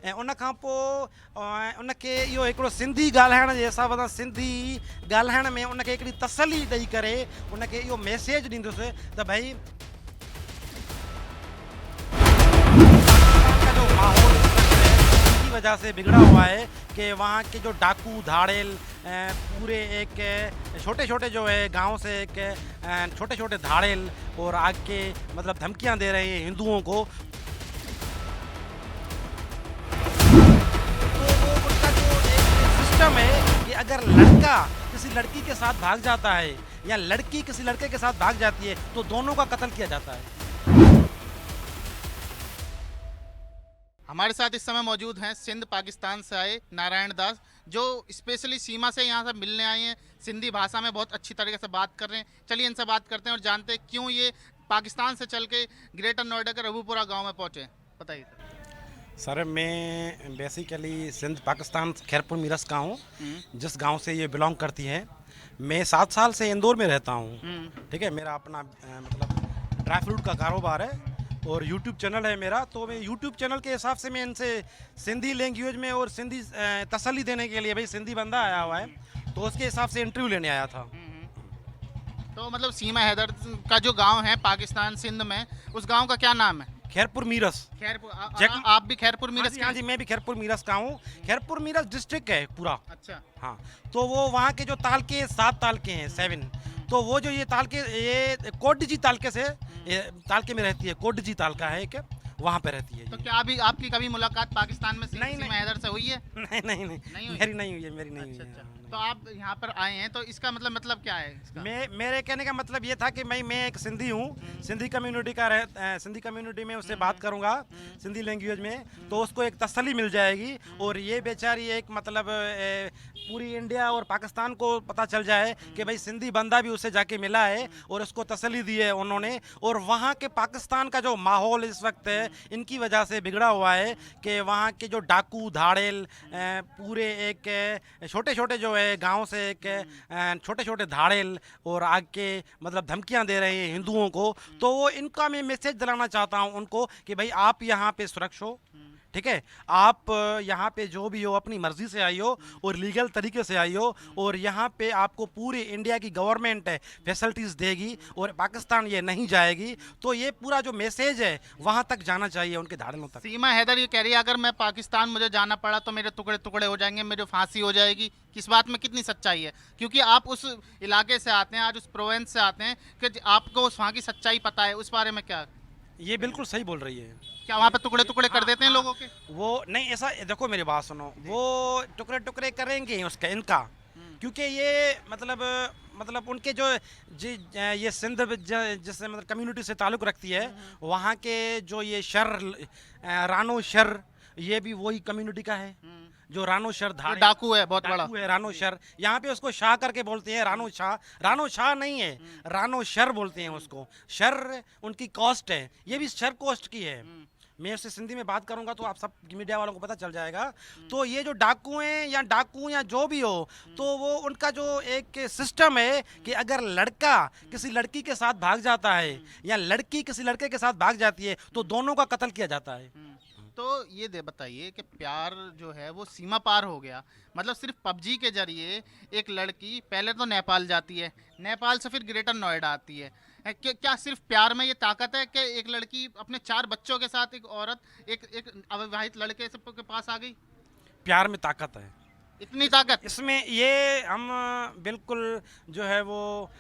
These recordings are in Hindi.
ऐं उन खां पोइ उनखे इहो हिकिड़ो सिंधी ॻाल्हाइण जे हिसाब सां सिंधी ॻाल्हाइण में उनखे हिकिड़ी तसली ॾेई करे उनखे इहो मैसेज ॾींदुसि त भई का जो माहौल की वजह से बिगड़ा हुआ है कि वहाँ के जो डाकू धाड़ेल पूरे एक छोटे छोटे जो है गांव से एक छोटे छोटे धाड़ेल और आग के मतलब धमकियां दे रहे हैं हिंदुओं को। तो वो उनका जो एक सिस्टम है कि अगर लड़का किसी लड़की के साथ भाग जाता है या लड़की किसी लड़के के साथ भाग जाती है तो दोनों का कत्ल किया जाता है। हमारे साथ इस समय मौजूद हैं सिंध पाकिस्तान से आए नारायण दास, जो स्पेशली सीमा से यहाँ से मिलने आए हैं। सिंधी भाषा में बहुत अच्छी तरीके से बात कर रहे हैं। चलिए इनसे बात करते हैं और जानते हैं क्यों ये पाकिस्तान से चल के ग्रेटर नोएडा के रघुपुरा गांव में पहुँचे। बताइए सर मैं बेसिकली सिंध पाकिस्तान खैरपुर मीरस का हूँ, जिस गांव से ये बिलोंग करती है। मैं 7 साल से इंदौर में रहता हूँ। ठीक है, मेरा अपना मतलब ड्राई फ्रूट का कारोबार है और यूट्यूब चैनल है मेरा। तो मैं यूट्यूब चैनल के हिसाब से मैं इनसे सिंधी लैंग्वेज में और सिंधी तसल्ली देने के लिए, भाई सिंधी बंदा आया हुआ है तो उसके हिसाब से इंटरव्यू लेने आया था। तो मतलब सीमा हैदर का जो गांव है पाकिस्तान सिंध में, उस गांव का क्या नाम है? खैरपुर मीरस। खैरपुर आप भी खैरपुर मीरस? हाँ जी, मैं भी खैरपुर मीरस का हूँ। खैरपुर मीरस डिस्ट्रिक्ट है पूरा। अच्छा। हाँ, तो वो वहाँ के जो तालके 7 तालके हैं 7, तो वो जो ये तालके ये कोटजी तालके से तालके में रहती है। कोटजी तालका है एक, वहाँ पे रहती है। तो क्या अभी आपकी कभी मुलाकात पाकिस्तान में सीमा हैदर से हुई है? नहीं नहीं नहीं, मेरी नहीं हुई है, मेरी नहीं हुई है। तो आप यहाँ पर आए हैं तो इसका मतलब क्या है इसका? मेरे कहने का मतलब ये था कि मैं एक सिंधी हूँ, सिंधी कम्युनिटी का सिंधी कम्युनिटी में उससे बात करूँगा सिंधी लैंग्वेज में, तो उसको एक तसल्ली मिल जाएगी। और ये बेचारी एक मतलब पूरी इंडिया और पाकिस्तान को पता चल जाए कि भाई सिंधी बंदा भी उससे जाके मिला है और उसको तसल्ली दी है उन्होंने। और वहाँ के पाकिस्तान का जो माहौल इस वक्त है इनकी वजह से बिगड़ा हुआ है कि वहाँ के जो डाकू धाड़ेल पूरे एक छोटे छोटे जो है गांव से एक छोटे छोटे धाड़ेल और आग के मतलब धमकियां दे रहे हैं हिंदुओं को। तो वो इनका मैं मैसेज दिलाना चाहता हूं उनको कि भाई आप यहाँ पे सुरक्षित हो। ठीक है, आप यहाँ पे जो भी हो अपनी मर्जी से आई हो और लीगल तरीके से आई हो, और यहाँ पे आपको पूरी इंडिया की गवर्नमेंट है फैसिलिटीज़ देगी और पाकिस्तान ये नहीं जाएगी। तो ये पूरा जो मैसेज है वहाँ तक जाना चाहिए उनके धाड़ेलों तक। सीमा हैदर ये कह रही है अगर मैं पाकिस्तान मुझे जाना पड़ा तो मेरे टुकड़े टुकड़े हो जाएंगे, मेरी फांसी हो जाएगी। किस बात में कितनी सच्चाई है? क्योंकि आप उस इलाके से आते हैं, आज उस प्रोविंस से आते हैं, कि आपको वहाँ की सच्चाई पता है। उस बारे में क्या? ये बिल्कुल सही बोल रही है। क्या वहाँ पे टुकड़े टुकड़े कर देते हैं लोगों के? वो नहीं, ऐसा देखो मेरी बात सुनो, वो टुकड़े टुकड़े करेंगे उसका इनका, क्योंकि ये मतलब उनके जो ये सिंध जिससे मतलब कम्युनिटी से ताल्लुक़ रखती है, वहाँ के जो ये शर रानो शर, ये भी वही कम्युनिटी का है जो रानो शर डाकू है, बहुत बड़ा है रानो शर। यहाँ पे उसको शाह करके बोलते हैं, रानो शाह। रानो शाह नहीं है, रानो शर बोलते हैं उसको। शर उनकी कॉस्ट है, ये भी शर कॉस्ट की है। मैं उससे सिंधी में बात करूंगा तो आप सब मीडिया वालों को पता चल जाएगा। तो ये जो डाकू हैं या डाकू या जो भी हो, तो वो उनका जो एक सिस्टम है कि अगर लड़का किसी लड़की के साथ भाग जाता है या लड़की किसी लड़के के साथ भाग जाती है तो दोनों का कत्ल किया जाता है। तो ये बताइए कि प्यार जो है वो सीमा पार हो गया, मतलब सिर्फ पबजी के जरिए एक लड़की पहले तो नेपाल जाती है, नेपाल से फिर ग्रेटर नोएडा आती है। क्या सिर्फ प्यार में ये ताकत है कि एक लड़की अपने 4 बच्चों के साथ, एक औरत एक अविवाहित लड़के के पास आ गई? प्यार में ताकत है, इतनी ताकत इसमें। ये हम बिल्कुल जो है वो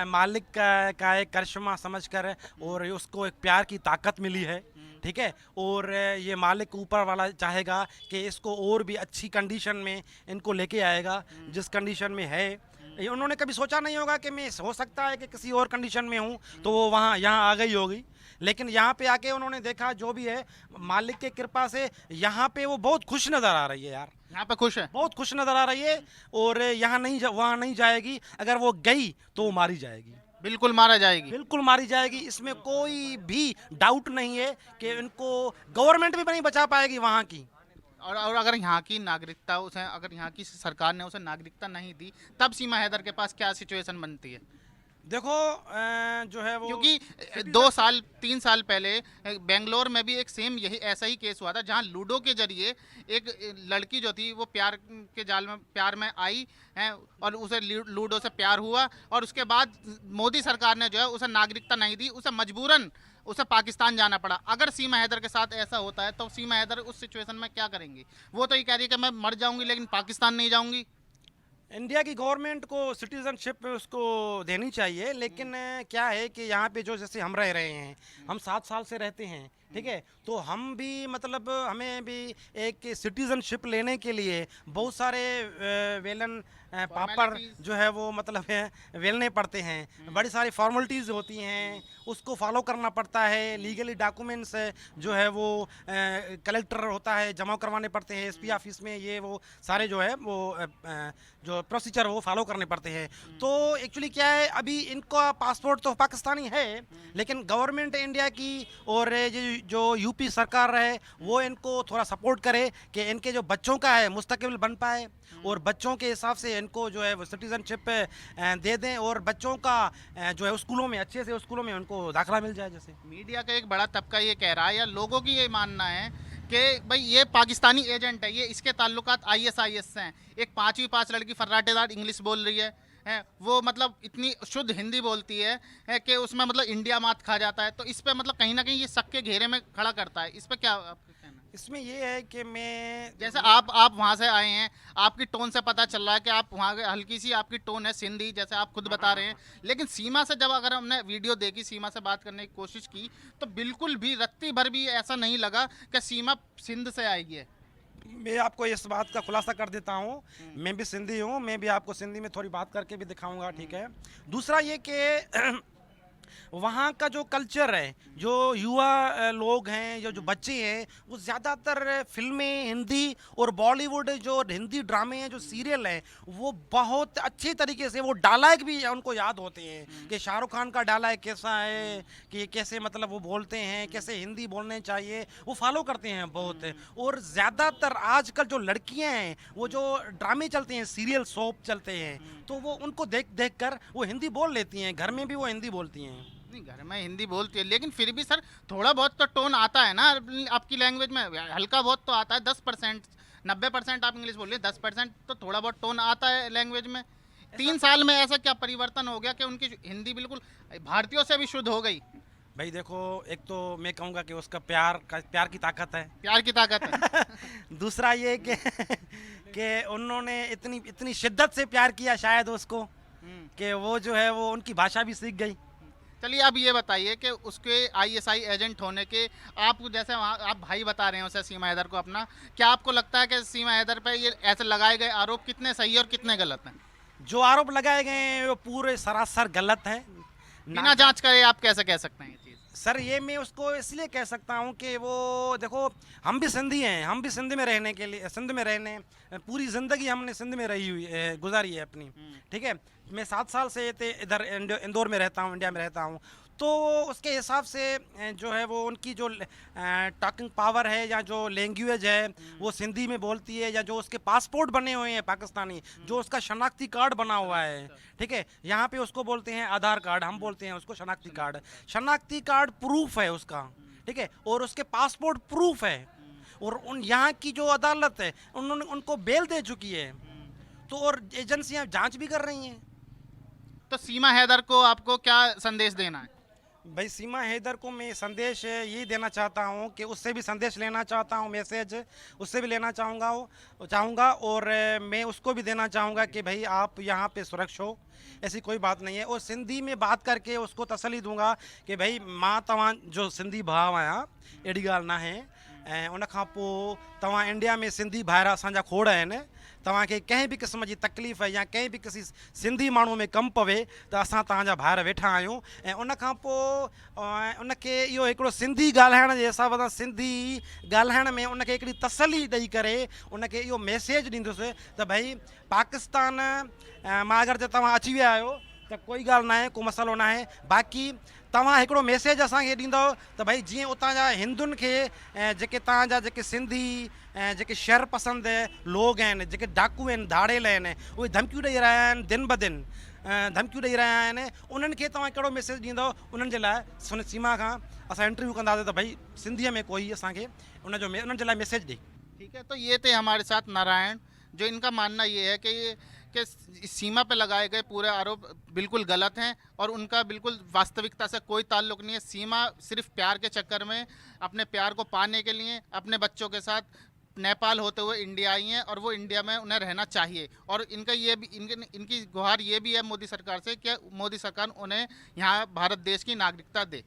मालिक का एक करिश्मा समझकर और उसको एक प्यार की ताकत मिली है। ठीक है, और ये मालिक ऊपर वाला चाहेगा कि इसको और भी अच्छी कंडीशन में इनको लेके आएगा जिस कंडीशन में है। ये उन्होंने कभी सोचा नहीं होगा कि मैं हो सकता है कि किसी और कंडीशन में हूँ तो वो वहाँ यहाँ आ गई होगी, लेकिन यहाँ पे आके उन्होंने देखा जो भी है मालिक के कृपा से यहाँ पे वो बहुत खुश नज़र आ रही है यार। यहाँ पे खुश है, बहुत खुश नज़र आ रही है। और यहाँ नहीं वहाँ नहीं जाएगी, अगर वो गई तो वो मारी जाएगी, बिल्कुल मारा जाएगी, बिल्कुल मारी जाएगी। इसमें कोई भी डाउट नहीं है कि इनको गवर्नमेंट भी नहीं बचा पाएगी वहाँ की। और अगर यहाँ की नागरिकता उसे, अगर यहाँ की सरकार ने उसे नागरिकता नहीं दी, तब सीमा हैदर के पास क्या सिचुएशन बनती है? देखो जो है वो क्योंकि 2 साल 3 साल पहले बेंगलोर में भी एक सेम यही ऐसा ही केस हुआ था, जहां लूडो के जरिए एक लड़की जो थी वो प्यार के जाल में प्यार में आई है, और उसे लूडो से प्यार हुआ, और उसके बाद मोदी सरकार ने जो है उसे नागरिकता नहीं दी, उसे मजबूरन उसे पाकिस्तान जाना पड़ा। अगर सीमा हैदर के साथ ऐसा होता है तो सीमा हैदर उस सिचुएशन में क्या करेंगी? वो तो ये कह रही है कि मैं मर जाऊंगी लेकिन पाकिस्तान नहीं जाऊंगी। इंडिया की गवर्नमेंट को सिटीजनशिप उसको देनी चाहिए, लेकिन क्या है कि यहाँ पे जो जैसे हम रह रहे हैं, हम 7 साल से रहते हैं, ठीक है, तो हम भी मतलब हमें भी एक सिटीजनशिप लेने के लिए बहुत सारे वेलन पापड़ जो है वो मतलब है वेलने पड़ते हैं, बड़ी सारी फॉर्मेलिटीज़ होती हैं, उसको फॉलो करना पड़ता है, लीगली डॉक्यूमेंट्स जो है वो कलेक्टर होता है जमा करवाने पड़ते हैं एसपी ऑफिस में, ये वो सारे जो है वो जो प्रोसीजर वो फॉलो करने पड़ते हैं। तो एक्चुअली क्या है, अभी इनका पासपोर्ट तो पाकिस्तानी है, लेकिन गवर्नमेंट इंडिया की और ये जो यूपी सरकार है वो इनको थोड़ा सपोर्ट करे कि इनके जो बच्चों का है मुस्तकबिल बन पाए, और बच्चों के हिसाब से इनको जो है वो सिटीजनशिप दे दें, और बच्चों का जो है स्कूलों में अच्छे से स्कूलों में उनको दाखिला मिल जाए। जैसे मीडिया का एक बड़ा तबका ये कह रहा है, या लोगों की ये मानना है कि भाई ये पाकिस्तानी एजेंट है, ये इसके ताल्लुकात ISIS से हैं। एक 5वीं पास लड़की फर्राटेदार इंग्लिश बोल रही है, वो मतलब इतनी शुद्ध हिंदी बोलती है कि उसमें मतलब इंडिया मात खा जाता है। तो इस पे मतलब कहीं ना कहीं ये शक के घेरे में खड़ा करता है। इस पे क्या आपका कहना है? इसमें ये है कि मैं जैसे आप वहाँ से आए हैं, आपकी टोन से पता चल रहा है कि आप वहाँ के हल्की सी आपकी टोन है सिंधी, जैसे आप खुद बता रहे हैं, लेकिन सीमा से जब अगर हमने वीडियो देखी, सीमा से बात करने की कोशिश की, तो बिल्कुल भी रत्ती भर भी ऐसा नहीं लगा कि सीमा सिंध से आएगी है। मैं आपको इस बात का खुलासा कर देता हूँ, मैं भी सिंधी हूँ, मैं भी आपको सिंधी में थोड़ी बात करके भी दिखाऊंगा, ठीक है। दूसरा ये कि वहाँ का जो कल्चर है, जो युवा लोग हैं, जो जो बच्चे हैं, वो ज़्यादातर फिल्में हिंदी और बॉलीवुड जो हिंदी ड्रामे हैं, जो सीरियल हैं, वो बहुत अच्छे तरीके से वो डायलॉग भी उनको याद होते हैं कि शाहरुख खान का डायलॉग कैसा है, कि कैसे मतलब वो बोलते हैं, कैसे हिंदी बोलने चाहिए, वो फॉलो करते हैं बहुत। और ज़्यादातर आजकल जो लड़कियां हैं, वो जो ड्रामे चलते हैं, सीरियल सोप चलते हैं, तो वो उनको देख देख कर वो हिंदी बोल लेती हैं, घर में भी वो हिंदी बोलती हैं। नहीं, घर में हिंदी बोलती है, लेकिन फिर भी सर थोड़ा बहुत तो टोन आता है ना आपकी लैंग्वेज में, हल्का बहुत तो आता है। 10% 90% आप इंग्लिश बोल रहे हैं, 10% तो थोड़ा बहुत टोन आता है लैंग्वेज में। 3 साल में ऐसा क्या परिवर्तन हो गया कि उनकी हिंदी बिल्कुल भारतीयों से भी शुद्ध हो गई? भाई देखो, एक तो मैं कहूँगा कि उसका प्यार की ताकत है, प्यार की ताकत है। दूसरा ये कि उन्होंने इतनी इतनी शिद्दत से प्यार किया शायद उसको, कि वो जो है वो उनकी भाषा भी सीख गई। चलिए अब ये बताइए कि उसके ISI एजेंट होने के, आप जैसे वहाँ आप भाई बता रहे हैं उसे, सीमा हैदर को अपना, क्या आपको लगता है कि सीमा हैदर पे ये ऐसे लगाए गए आरोप कितने सही और कितने गलत हैं? जो आरोप लगाए गए हैं वो पूरे सरासर गलत हैं। बिना जांच करे आप कैसे कह सकते हैं ये चीज़? सर ये मैं उसको इसलिए कह सकता हूँ कि वो देखो, हम भी सिंधी हैं, हम भी सिंध में रहने के लिए, सिंध में रहने पूरी ज़िंदगी हमने सिंध में रही हुई गुजारी है अपनी, ठीक है। मैं 7 साल से इधर इंदौर में रहता हूँ, इंडिया में रहता हूँ, तो उसके हिसाब से जो है वो उनकी जो टॉकिंग पावर है या जो लैंग्वेज है वो सिंधी में बोलती है, या जो उसके पासपोर्ट बने हुए हैं पाकिस्तानी, जो उसका शनाख्ती कार्ड बना हुआ है, ठीक है, यहाँ पे उसको बोलते हैं आधार कार्ड, हम बोलते हैं उसको शनाख्ती कार्ड। शनाख्ती कार्ड प्रूफ है उसका, ठीक है, और उसके पासपोर्ट प्रूफ है, और उन यहाँ की जो अदालत है उन्होंने उनको बेल दे चुकी है, तो और एजेंसियाँ जांच भी कर रही हैं। तो सीमा हैदर को आपको क्या संदेश देना है? भाई सीमा हैदर को मैं संदेश ये देना चाहता हूँ कि उससे भी संदेश लेना चाहता हूँ, मैसेज उससे भी लेना चाहूँगा, और मैं उसको भी देना चाहूँगा कि भाई आप यहाँ पे सुरक्षित हो, ऐसी कोई बात नहीं है। और सिंधी में बात करके उसको तसली दूंगा कि भाई मां तव्हां जो सिंधी भाव आहियां, अहिड़ी ॻाल्हि न आहे, ऐं उन खां पोइ तव्हां इंडिया में सिंधी भाइर असांजा खोड़ आहिनि, तव्हांखे कंहिं बि क़िस्म जी तकलीफ़ या कंहिं बि किसी सिंधी माण्हू में कमु पवे त असां तव्हांजा भाइर वेठा आहियूं। ऐं उन खां पोइ उनखे इहो हिकिड़ो सिंधी ॻाल्हाइण जे हिसाब सां सिंधी ॻाल्हाइण में उनखे हिकिड़ी तसली ॾेई करे उनखे इहो मैसेज ॾींदुसि त भई पाकिस्तान मां अगरि त तव्हां अची विया आहियो त त कोई ॻाल्हि न आहे, को मसइलो न आहे। बाक़ी तव्हां हिकिड़ो मैसेज असांखे ॾींदव त भई जीअं उतां जा हिंदुनि खे ऐं जेके तव्हांजा जेके सिंधी ऐं जेके शर पसंदि लोग आहिनि, जेके डाकू आहिनि, धाड़ेल आहिनि, उहे धमकियूं ॾेई रहिया आहिनि दिन ब दिन, धमकियूं ॾेई रहिया आहिनि, उन्हनि खे तव्हां कहिड़ो मैसेज ॾींदव? उन्हनि जे लाइ सुन सीमा खां असां इंटरव्यू कंदासीं त भई सिंधीअ में कोई असांखे उन्हनि जे लाइ मैसेज ॾे। ठीक है, तो ये थे हमारे साथ नारायण, जो इनका मानना ये है कि इस सीमा पे लगाए गए पूरे आरोप बिल्कुल गलत हैं और उनका बिल्कुल वास्तविकता से कोई ताल्लुक नहीं है। सीमा सिर्फ प्यार के चक्कर में, अपने प्यार को पाने के लिए अपने बच्चों के साथ नेपाल होते हुए इंडिया आई हैं और वो इंडिया में उन्हें रहना चाहिए। और इनका ये भी इनकी गुहार ये भी है मोदी सरकार से कि मोदी सरकार उन्हें यहाँ भारत देश की नागरिकता दे।